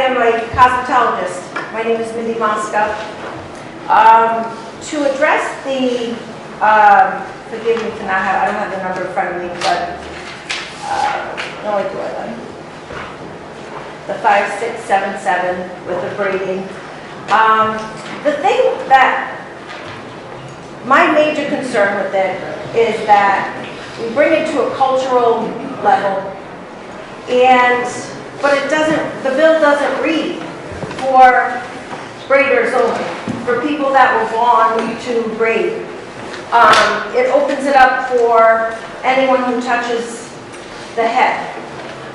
am a cosmetologist. My name is Mindy Mosca. To address the, forgive me for not have, I don't have the number in front of me, but, no, I do, the 5677 with the braiding. The thing that, my major concern with it is that we bring it to a cultural level, but it doesn't, the bill doesn't read for braiders only, for people that were born to braid. It opens it up for anyone who touches the head.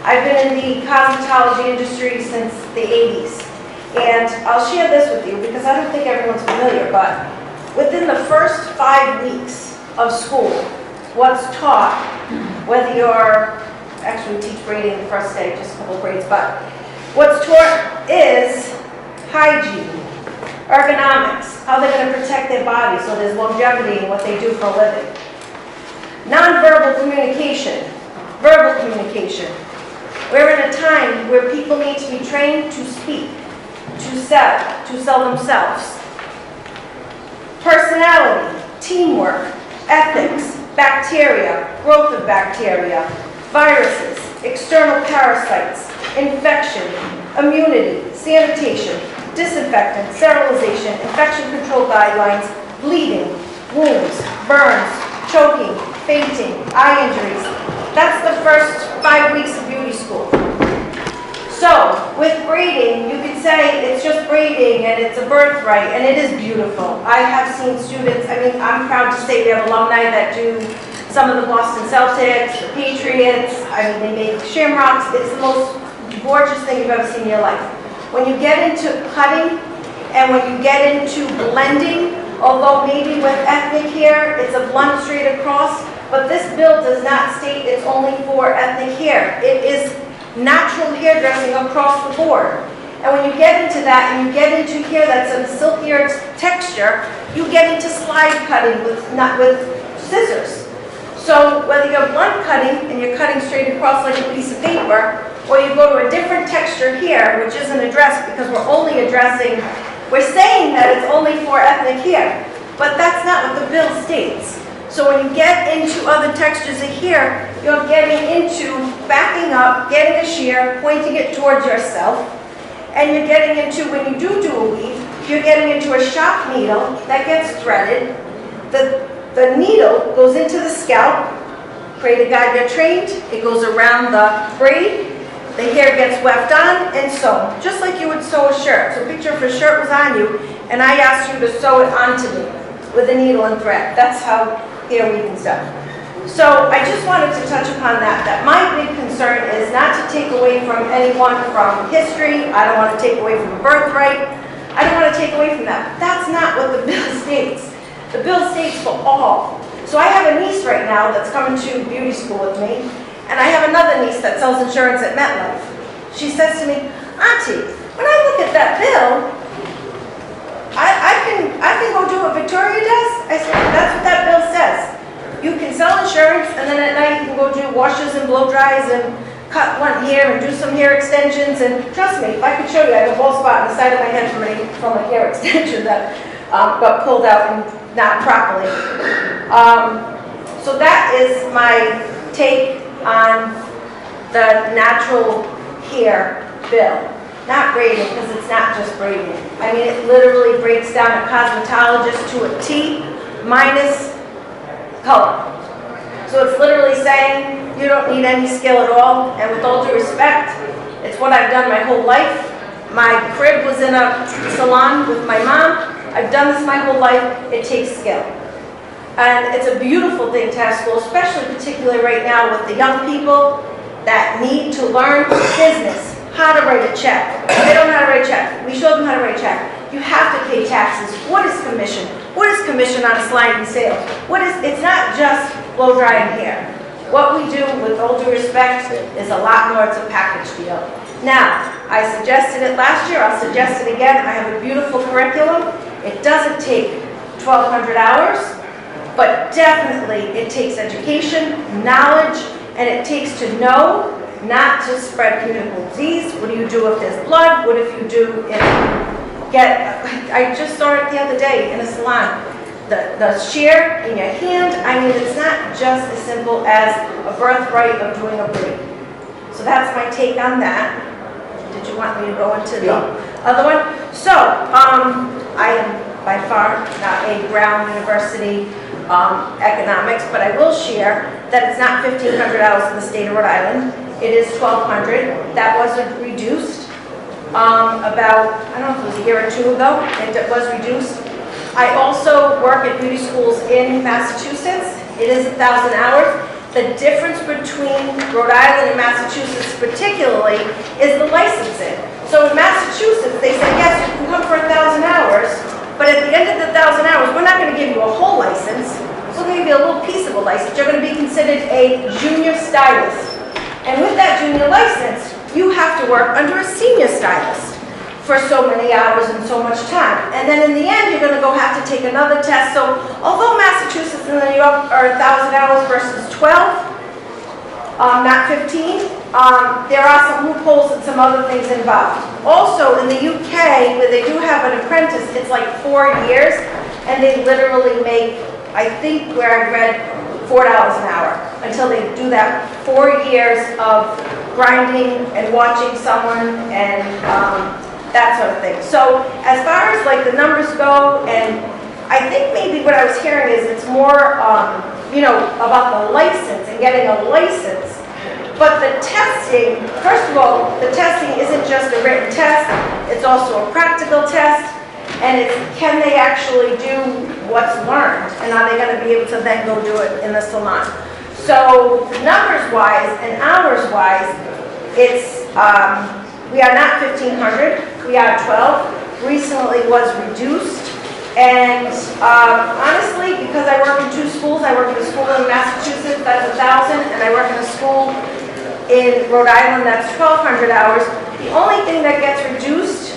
I've been in the cosmetology industry since the 80s, and I'll share this with you because I don't think everyone's familiar, but within the first 5 weeks of school, what's taught, whether you're, actually we teach braiding the first day, just a couple of braids, but what's taught is hygiene, ergonomics, how they're going to protect their body so there's longevity in what they do for a living. Nonverbal communication, verbal communication. We're in a time where people need to be trained to speak, to sell themselves. Personality, teamwork, ethics, bacteria, growth of bacteria, viruses, external parasites, infection, immunity, sanitation, disinfectant, sterilization, infection control guidelines, bleeding, wounds, burns, choking, fainting, eye injuries. That's the first 5 weeks of beauty school. So, with braiding, you could say it's just braiding and it's a birthright, and it is beautiful. I have seen students, I mean, I'm proud to say we have alumni that do some of the Boston Celtics, the Patriots, I mean, they make shamrocks. It's the most gorgeous thing you've ever seen in your life. When you get into cutting and when you get into blending, although maybe with ethnic hair, it's a blunt straight across, but this bill does not state it's only for ethnic hair. It is natural hairdressing across the board. And when you get into that and you get into hair that's a silkier texture, you get into slide cutting with scissors. So whether you're blunt cutting and you're cutting straight across like a piece of paper, or you go to a different texture here, which isn't addressed because we're only addressing, we're saying that it's only for ethnic hair, but that's not what the bill states. So when you get into other textures of hair, you're getting into backing up, getting a shear, pointing it towards yourself, and you're getting into, when you do a weave, you're getting into a shock needle that gets threaded. The needle goes into the scalp, pray to God you're trained, it goes around the braid, the hair gets weft on and sewn, just like you would sew a shirt. So picture if a shirt was on you, and I asked you to sew it onto me with a needle and thread. That's how hair weaving's done. So I just wanted to touch upon that my big concern is not to take away from anyone from history. I don't want to take away from birthright. I don't want to take away from that. That's not what the bill states. The bill states for all. So I have a niece right now that's coming to beauty school with me, and I have another niece that sells insurance at MetLife. She says to me, Auntie, when I look at that bill, I can go do what Victoria does? I said, that's what that bill says. You can sell insurance, and then at night you can go do washes and blow dries and cut one hair and do some hair extensions. And trust me, if I could show you, I have a bald spot on the side of my head from a hair extension that got pulled out and not properly. So that is my take on the natural hair bill. Not braiding, because it's not just braiding. I mean, it literally breaks down a cosmetologist to a T minus color. So it's literally saying you don't need any skill at all, and with all due respect, it's what I've done my whole life. My crib was in a salon with my mom. I've done this my whole life. It takes skill. And it's a beautiful thing to have school, especially particularly right now with the young people that need to learn business, how to write a check. They don't know how to write a check. We show them how to write a check. You have to pay taxes. What is commission? What is commission on a sliding sale? It's not just blow drying hair. What we do, with all due respect, is a lot more. It's a package deal. Now, I suggested it last year. I'll suggest it again. I have a beautiful curriculum. It doesn't take 1,200 hours, but definitely it takes education, knowledge, and it takes to know not to spread communicable disease. What do you do if there's blood? What if you do if you get, I just saw it the other day in a salon, the shear in your hand. I mean, it's not just as simple as a birthright of doing a braid. So that's my take on that. Did you want me to go into the other one? So, I am by far not a Brown University economics, but I will share that it's not $1,500 in the state of Rhode Island. It is $1,200. That wasn't reduced about, I don't know if it was a year or two ago. It was reduced. I also work at beauty schools in Massachusetts. It is 1,000 hours. The difference between Rhode Island and Massachusetts particularly is the licensing. So in Massachusetts, they say, yes, you can come for 1,000 hours, but at the end of the 1,000 hours, we're not going to give you a whole license. We're going to give you a little piece of a license. You're going to be considered a junior stylist. And with that junior license, you have to work under a senior stylist for so many hours and so much time. And then in the end, you're going to go have to take another test. So although Massachusetts and New York are 1,000 hours versus 12, not 15, there are some loopholes and some other things involved. Also in the UK, where they do have an apprentice, it's like 4 years, and they literally make, I think where I read, $4 an hour until they do that 4 years of grinding and watching someone and that sort of thing. So as far as like the numbers go, and I think maybe what I was hearing is it's more, you know, about the license and getting a license. But the testing, first of all, the testing isn't just a written test, it's also a practical test, and it's can they actually do what's learned, and are they going to be able to then go do it in the salon. So numbers-wise and hours-wise, it's, we are not 1,500. We are 12, recently was reduced, and honestly, because I work in 2 schools, I work in a school in Massachusetts, that's 1,000, and I work in a school in Rhode Island, that's 1,200 hours. The only thing that gets reduced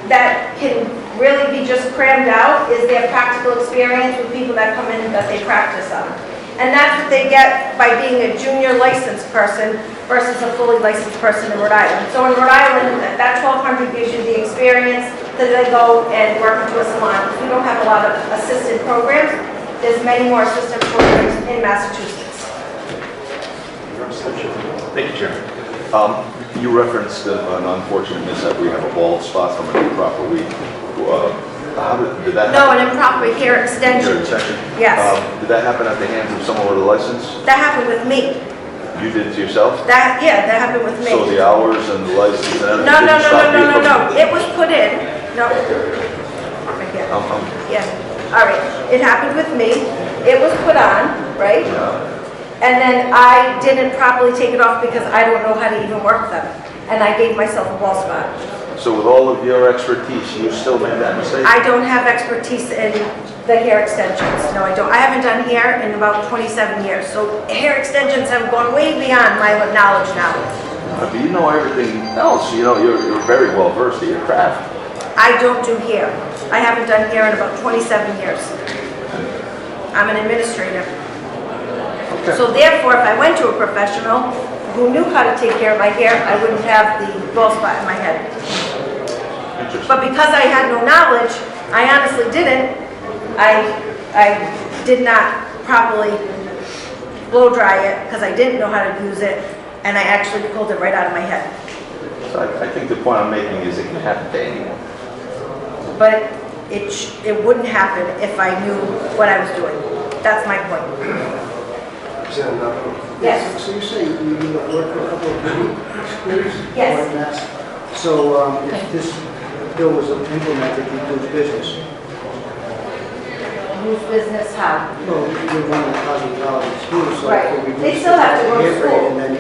that can really be just crammed out is their practical experience with people that come in that they practice on. And that's what they get by being a junior licensed person versus a fully licensed person in Rhode Island. So in Rhode Island, that 1,200 gives you the experience that they go and work into a salon. We don't have a lot of assisted programs. There's many more assisted programs in Massachusetts. Thank you, Chairman. You referenced an unfortunate mishap. We have a bald spot from an improper week. How did that happen? No, an improper hair extension. Hair extension? Yes. Did that happen at the hands of someone with a license? That happened with me. You did it to yourself? That happened with me. So the hours and the license and everything No. didn't stop you from... It was put in. No. Right here. Yeah. All right. It happened with me. It was put on, right? Yeah. And then I didn't properly take it off because I don't know how to even work them. And I gave myself a bald spot. So with all of your expertise, you still made that mistake? I don't have expertise in the hair extensions. No, I don't. I haven't done hair in about 27 years. So hair extensions have gone way beyond my knowledge now. But you know everything else. You know, you're very well versed in your craft. I don't do hair. I haven't done hair in about 27 years. I'm an administrator. Okay. So therefore, if I went to a professional who knew how to take care of my hair, I wouldn't have the bald spot in my head. But because I had no knowledge, I honestly didn't. I did not properly blow dry it because I didn't know how to use it, and I actually pulled it right out of my head. So I think the point I'm making is it can happen to anyone. But it wouldn't happen if I knew what I was doing. That's my point. Yes. So you say you work for a couple of beauty schools? Yes. So if this bill was implemented, you'd lose business. Whose business how? Well, you're running cosmetology schools, so Right. if we They reduce still have to the go to hair school. braiding, then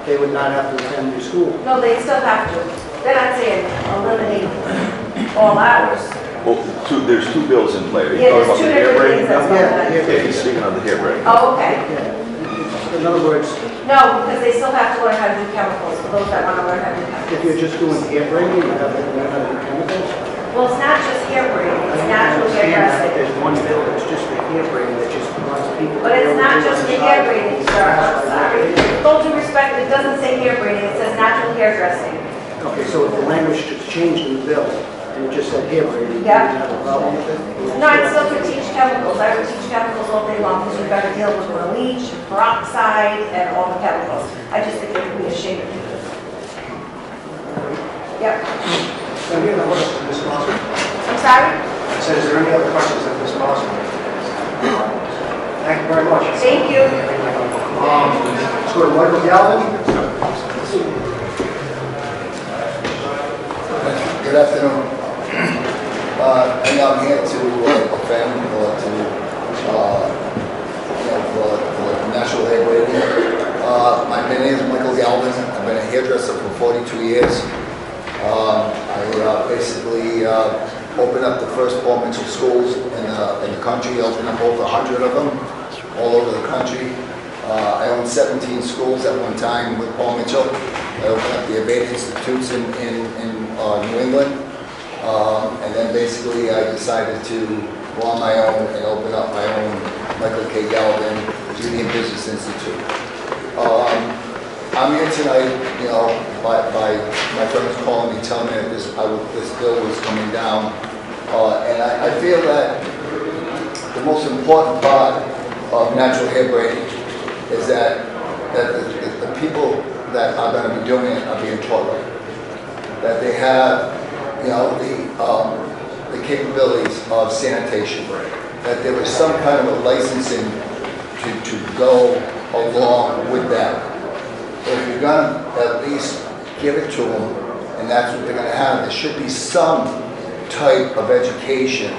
they would not have to attend your school. No, they still have to. They're not saying eliminate all hours. Well, there's 2 bills in play. Are you Yeah, talking there's about two the hair different braiding things that's now? going on. Yeah, he's speaking on the hair braiding. Oh, okay. Yeah. In other words, No, because they still have to learn how to do chemicals, for those that want to learn how to do chemicals. if you're just doing hair braiding, you have to learn how to do chemicals? Well, it's not just hair braiding, it's natural hair dressing. There's one bill that's just for hair braiding that just wants people. But it's not just the hair braiding, sir, I'm sorry. With all due respect, it doesn't say hair braiding, it says natural hair dressing. Okay, so if the language just changed in the bill, and it just said hair braiding, you Yeah. wouldn't have a problem with it? No, I still could teach chemicals, I would teach chemicals all day long, because you've got to deal with bleach, peroxide, and all the chemicals. I just think it would be a shame. Yep, Any other questions for Ms. Mossman? I'm sorry? I said, is there any other questions of Ms. Mossman? Thank you very much. Thank you. Let's go to Michael Galvin. Good afternoon. And I'm here to offend or to, for National Hair Braiding. My name is Michael Galvin. I've been a hairdresser for 42 years. I basically opened up the first Paul Mitchell schools in the country, opened up over 100 of them all over the country. I owned 17 schools at one time with Paul Mitchell. I opened up the Abate Institutes in New England. And then basically I decided to go on my own and open up my own Michael K. Galvin Junior Business Institute. I'm here tonight, by my friends calling me, telling me that this bill was coming down. And I feel that the most important part of natural hair braiding is that the people that are going to be doing it are being taught right. That they have, the capabilities of sanitation. That there was some kind of a licensing to go along with that. If you're going to at least give it to them, and that's what they're going to have, there should be some type of education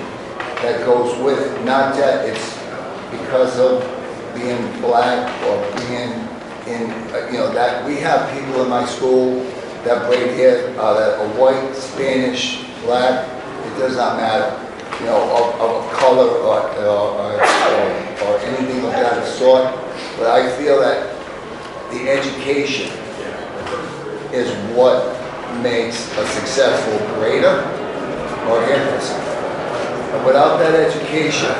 that goes with it. Not that it's because of being black or being in, that we have people in my school that braid hair that are white, Spanish, black, it does not matter, of a color or anything of that sort. But I feel that the education is what makes a successful braider or hairdresser. And without that education,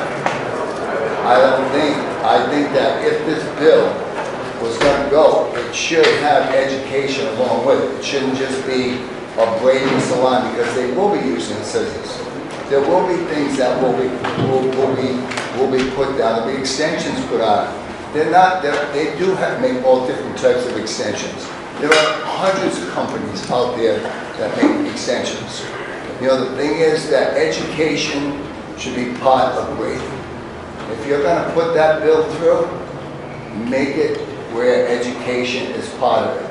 I think that if this bill was going to go, it should have education along with it. It shouldn't just be a braiding salon, because they will be using scissors. There will be things that will be put down. There'll be extensions put on. They do make all different types of extensions. There are hundreds of companies out there that make extensions. The thing is that education should be part of braiding. If you're going to put that bill through, make it where education is part of it.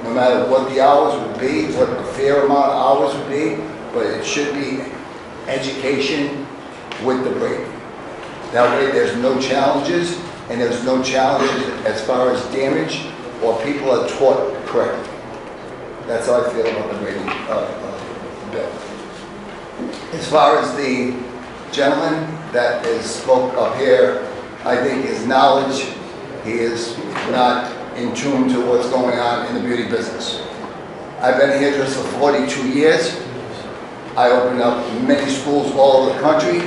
No matter what the hours would be, what the fair amount of hours would be, but it should be education with the braiding. That way there's no challenges, and there's no challenges as far as damage, or people are taught correctly. That's how I feel about the braiding bill. As far as the gentleman that spoke up here, I think his knowledge, he is not in tune to what's going on in the beauty business. I've been a hairdresser for 42 years. I opened up many schools all over the country,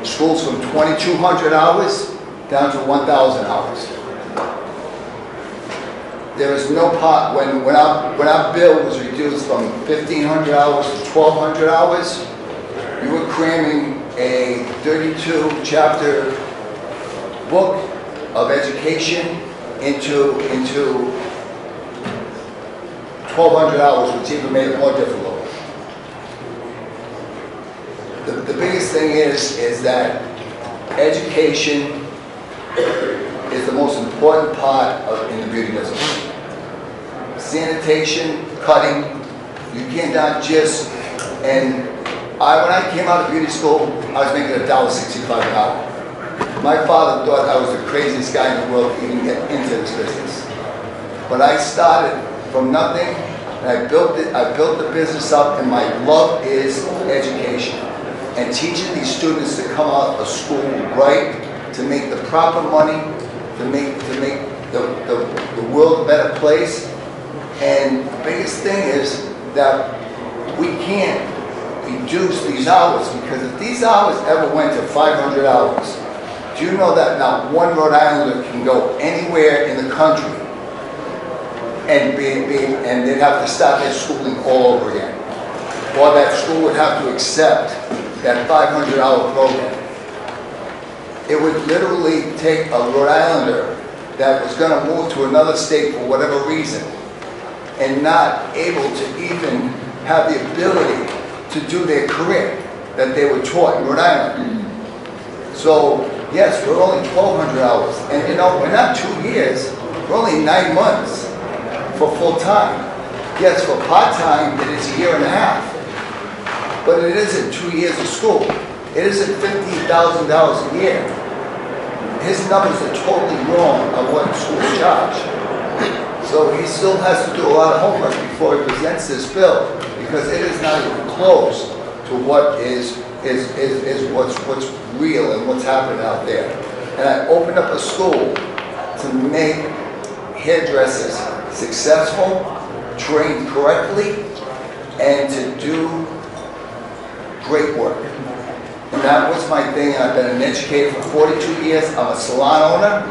schools from 2,200 hours down to 1,000 hours. There is no part, when our bill was reduced from 1,500 hours to 1,200 hours, you were cramming a 32-chapter book of education into 1,200 hours, which even made it more difficult. The biggest thing is that education is the most important part in the beauty business. Sanitation, cutting, you cannot just, and when I came out of beauty school, I was making $1.65 an hour. My father thought I was the craziest guy in the world to even get into this business. But I started from nothing, and I built the business up, and my love is education. And teaching these students to come out of school right, to make the proper money, to make the world a better place. And the biggest thing is that we can't, reduce these hours, because if these hours ever went to 500 hours, do you know that not one Rhode Islander can go anywhere in the country and they'd have to start their schooling all over again? Or that school would have to accept that 500-hour program. It would literally take a Rhode Islander that was going to move to another state for whatever reason and not able to even have the ability to do their career that they were taught in Rhode Island. So, yes, we're only 1,200 hours. And you know, we're not 2 years, we're only 9 months for full-time. Yes, for part-time, it is a year and a half. But it isn't 2 years of school. It isn't $15,000 a year. His numbers are totally wrong on what schools charge. So he still has to do a lot of homework before he presents this bill, because it is not even close to what is what's real and what's happening out there. And I opened up a school to make hairdressers successful, trained correctly, and to do great work. And that was my thing. I've been an educator for 42 years. I'm a salon owner.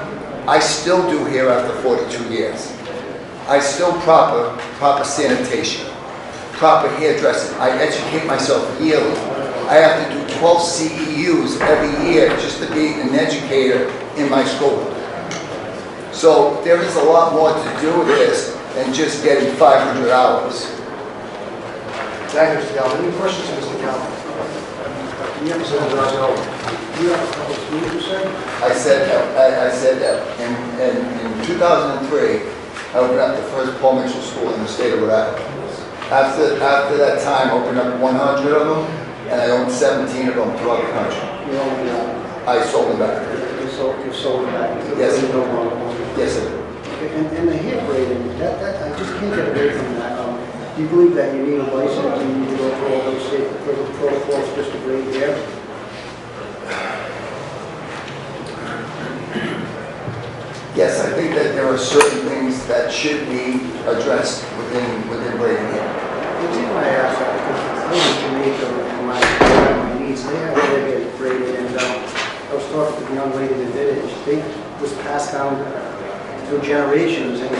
I still do hair after 42 years. I still proper sanitation, proper hairdressing. I educate myself yearly. I have to do 12 CEUs every year just to be an educator in my school. So there is a lot more to do with this than just getting 500 hours. Thank you, Mr. Galvin. Any questions, Mr. Galvin? You have a couple of schools, you said? I said that. In 2003, I opened up the first Paul Mitchell school in the state of Rhode Island. After that time, I opened up 100 of them, and I owned 17 of them throughout the country. You own the, I sold them back. you sold it back. Yes, sir. You don't want to own it. Yes, sir. Okay, and the hair braiding, that, I just can't get away from that. Do you believe that you need a license, you need to go through all those state protocols just to braid hair? Yes, I think that there are certain things that should be addressed within braiding hair. The reason why I ask that, because I live in Jamaica and my niece, they have their hair braided, and I was talking to the young lady that did it, they was passed down through generations, and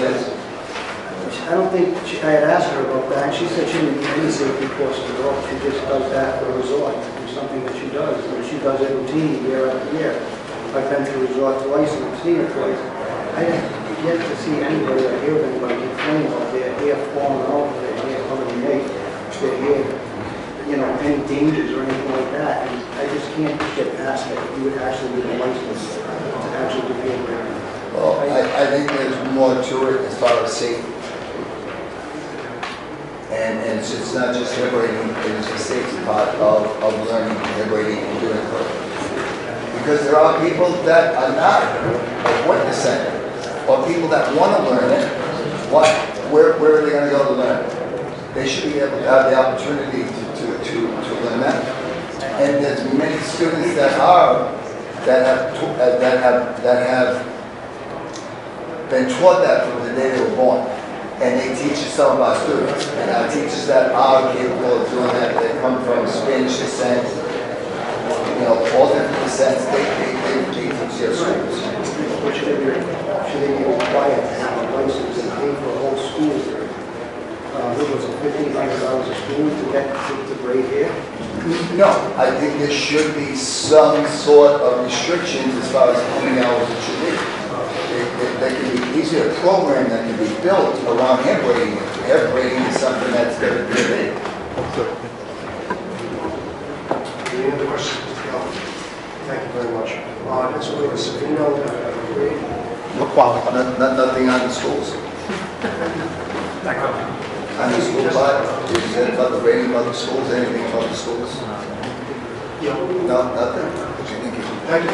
I don't think, I had asked her about that, and she said she didn't need any safety courses at all. She just does that for a resort. It's something that she does, and she does it routine year after year. I've been to the resort twice, and I've seen it twice. I have yet to see anybody or hear anybody complain about their hair falling off, their hair coming in late, their hair, you know, any dangers or anything like that. And I just can't get past that. You would actually need a license to actually do hair braiding. Well, I think there's more to it as far as safety. And it's not just hair braiding, it is a safety part of learning hair braiding and doing it correctly. Because there are people that are not appointment center, or people that want to learn it. Where are they going to go to learn it? They should be able to have the opportunity to learn that. And there's many students that have been taught that from the day they were born. And they teach some of our students. And our teachers that are capable of doing that, they come from Spanish descent, you know, all different descents, they teach their schools. Or should they be required to have a license and pay for a whole school? What was it, $1,500 a school to get to braid hair? No, I think there should be some sort of restrictions as far as how many hours it should be. There can be easier program that can be built around hair braiding. Hair braiding is something that's going to be big. Any other questions, Mr. Galvin? Thank you very much. Next one is Savino. Nothing on the schools. On the school side, you said about the rating about the schools, anything about the schools? No, nothing. Thank you. Thank you.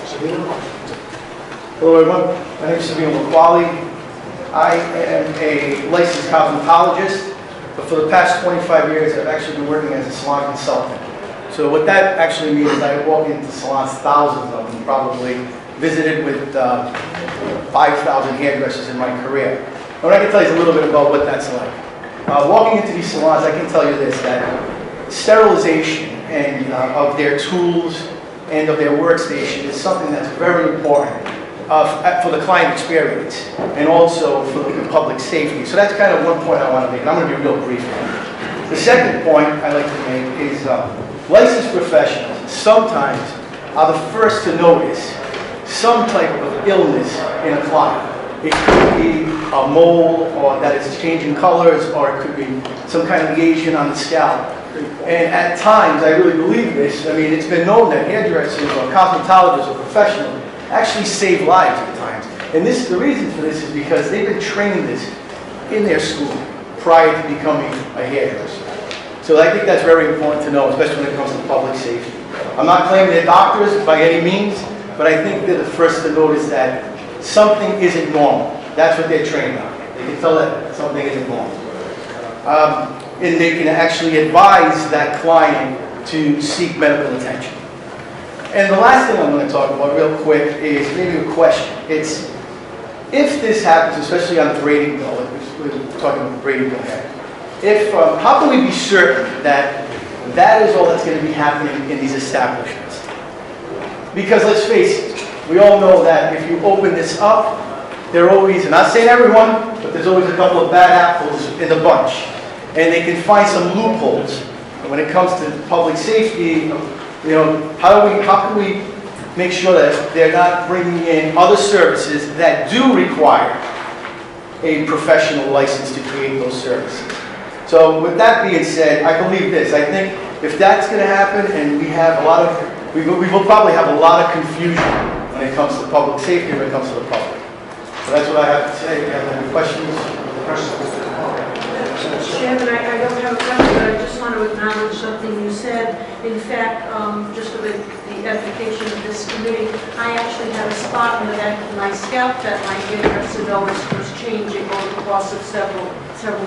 Savino? Hello everyone, my name is Sabino McQualley. I am a licensed cosmetologist, but for the past 25 years I've actually been working as a salon consultant. So what that actually means is I walk into salons, thousands of them, probably visited with 5,000 hairdressers in my career. And what I can tell you is a little bit about what that's like. Walking into these salons, I can tell you this, that sterilization and of their tools and of their workstation is something that's very important for the client experience and also for the public safety. So that's kind of one point I want to make, and I'm going to be real brief. The second point I like to make is licensed professionals sometimes are the first to notice some type of illness in a client. It could be a mole, or that it's changing colors, or it could be some kind of lesion on the scalp. And at times, I really believe this, I mean, it's been known that hairdressers or cosmetologists or professionals actually save lives at times. And the reason for this is because they've been trained this in their school prior to becoming a hairdresser. So I think that's very important to know, especially when it comes to public safety. I'm not claiming they're doctors by any means, but I think they're the first to notice that something isn't normal. That's what they're trained on. They can tell that something isn't normal. And they can actually advise that client to seek medical attention. And the last thing I'm going to talk about real quick is maybe a question. It's, if this happens, especially on the braiding bill, we're talking about the braiding bill here, how can we be certain that that is all that's going to be happening in these establishments? Because let's face it, we all know that if you open this up, there are always, I'm not saying everyone, but there's always a couple of bad apples in the bunch. And they can find some loopholes. When it comes to public safety, you know, how can we make sure that they're not bringing in other services that do require a professional license to create those services? So with that being said, I believe this. I think if that's going to happen, and we will probably have a lot of confusion when it comes to public safety, when it comes to the public. So that's what I have to say. Do you have any questions? Chairman, I don't have a question, but I just want to acknowledge something you said. In fact, just for the edification of this committee, I actually had a spot in the back of my scalp that my hairdresser noticed was changing over the course of several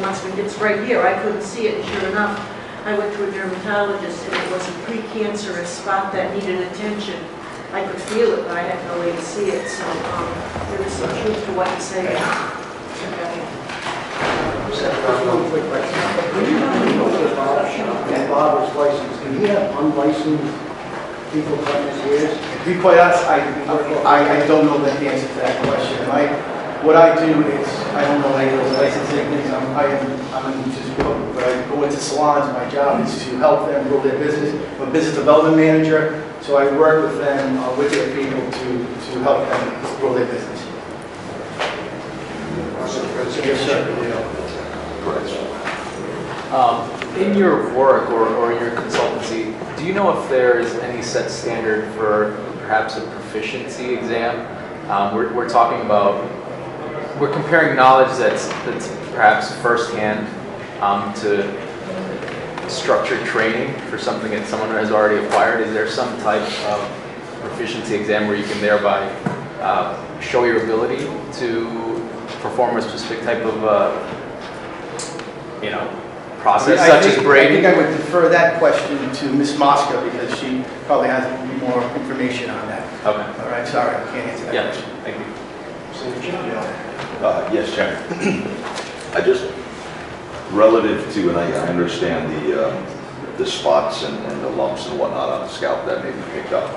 months. It's right here. I couldn't see it, and sure enough, I went to a dermatologist, and it was a precancerous spot that needed attention. I could feel it, but I had no way to see it. So there is some truth to what you say. One quick question. When you go to a barber's license, can he have unlicensed people cutting his hairs? To be quite honest, I don't know the answer to that question. What I do is, I don't know any of those licensing things. I'm just, when I go into salons, my job is to help them grow their business. I'm a business development manager, so I work with them, with their people to help them grow their business. Yes, sir. In your work or in your consultancy, do you know if there is any set standard for perhaps a proficiency exam? We're talking about, we're comparing knowledge that's perhaps firsthand to structured training for something that someone has already acquired. Is there some type of proficiency exam where you can thereby show your ability to perform a specific type of process, such as braiding? I think I would defer that question to Ms. Mosca because she probably has more information on that. Okay. All right, sorry, I can't answer that Yeah, question. thank you. Yes, Chairman. I just, relative to, and I understand the spots and the lumps and whatnot on the scalp that may be picked up.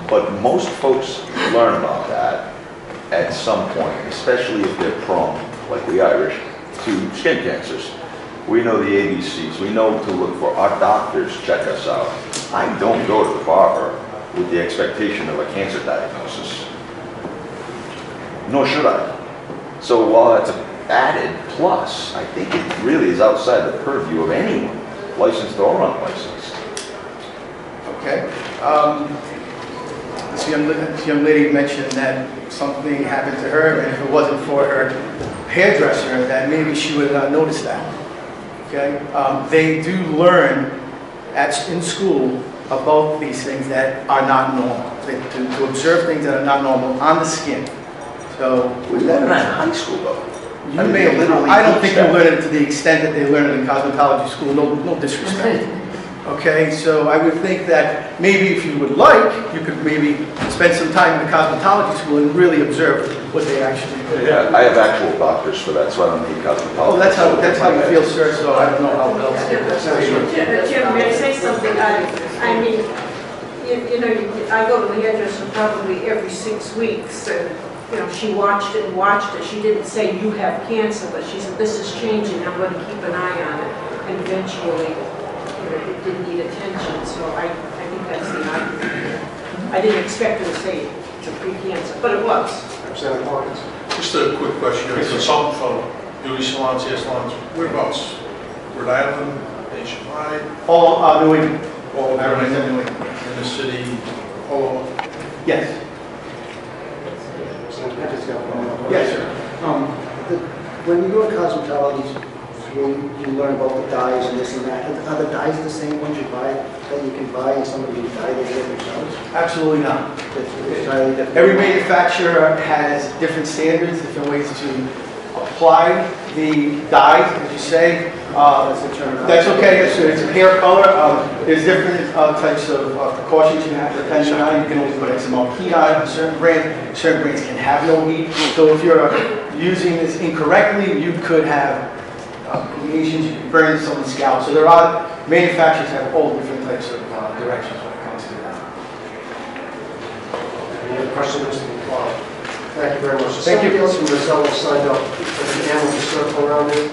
But most folks learn about that at some point, especially if they're prone, like the Irish, to skin cancers. We know the ABCs. We know to look for. Our doctors check us out. I don't go to the barber with the expectation of a cancer diagnosis. Nor should I. So while that's an added plus, I think it really is outside the purview of anyone, licensed or unlicensed. Okay. This young lady mentioned that something happened to her, and if it wasn't for her hairdresser, that maybe she would have not noticed that. Okay? They do learn in school about these things that are not normal, to observe things that are not normal on the skin. So, Was that in high school though? you may literally. I don't think you learn it to the extent that they learn it in cosmetology school. No disrespect. Okay, so I would think that maybe if you would like, you could maybe spend some time in the cosmetology school and really observe what they actually do. Yeah, I have actual doctors for that, so I don't need cosmetologists. Oh, that's how you feel, sir, so I don't know how else. Jim, may I say something? I mean, you know, I go to the hairdresser probably every 6 weeks, and, you know, she watched it and watched it. She didn't say, you have cancer, but she said, this is changing, I'm going to keep an eye on it. And eventually, you know, it didn't need attention, so I think that's the argument. I didn't expect her to say it's a pre-cancer, but it was. Representative Hawkins. Just a quick question. You're a consultant for beauty salons, hair salons. Whereabouts? Rhode Island, nationwide, All, New England. all I represent New England. in the city, all over? Yes, I just got one more question. yes, sir. When you go to cosmetology, you learn about the dyes and this and that. Are the dyes the same ones you buy, that you can buy and somebody can dye their hair themselves? Absolutely not. It's entirely different. Every manufacturer has different standards, different ways to apply the dye, as you say. That's the term. That's okay, it's a hair color. There's different types of precautions you have depending on. You can only put XML heat on a certain brand. Certain brands can have no heat. So if you're using this incorrectly, you could have lesions, you can burn someone's scalp. So there are, manufacturers have all different types of directions when it comes to that. Any other questions? Thank you very much. Thank you. Somebody else from Brazil signed up. There's an animal circle around it.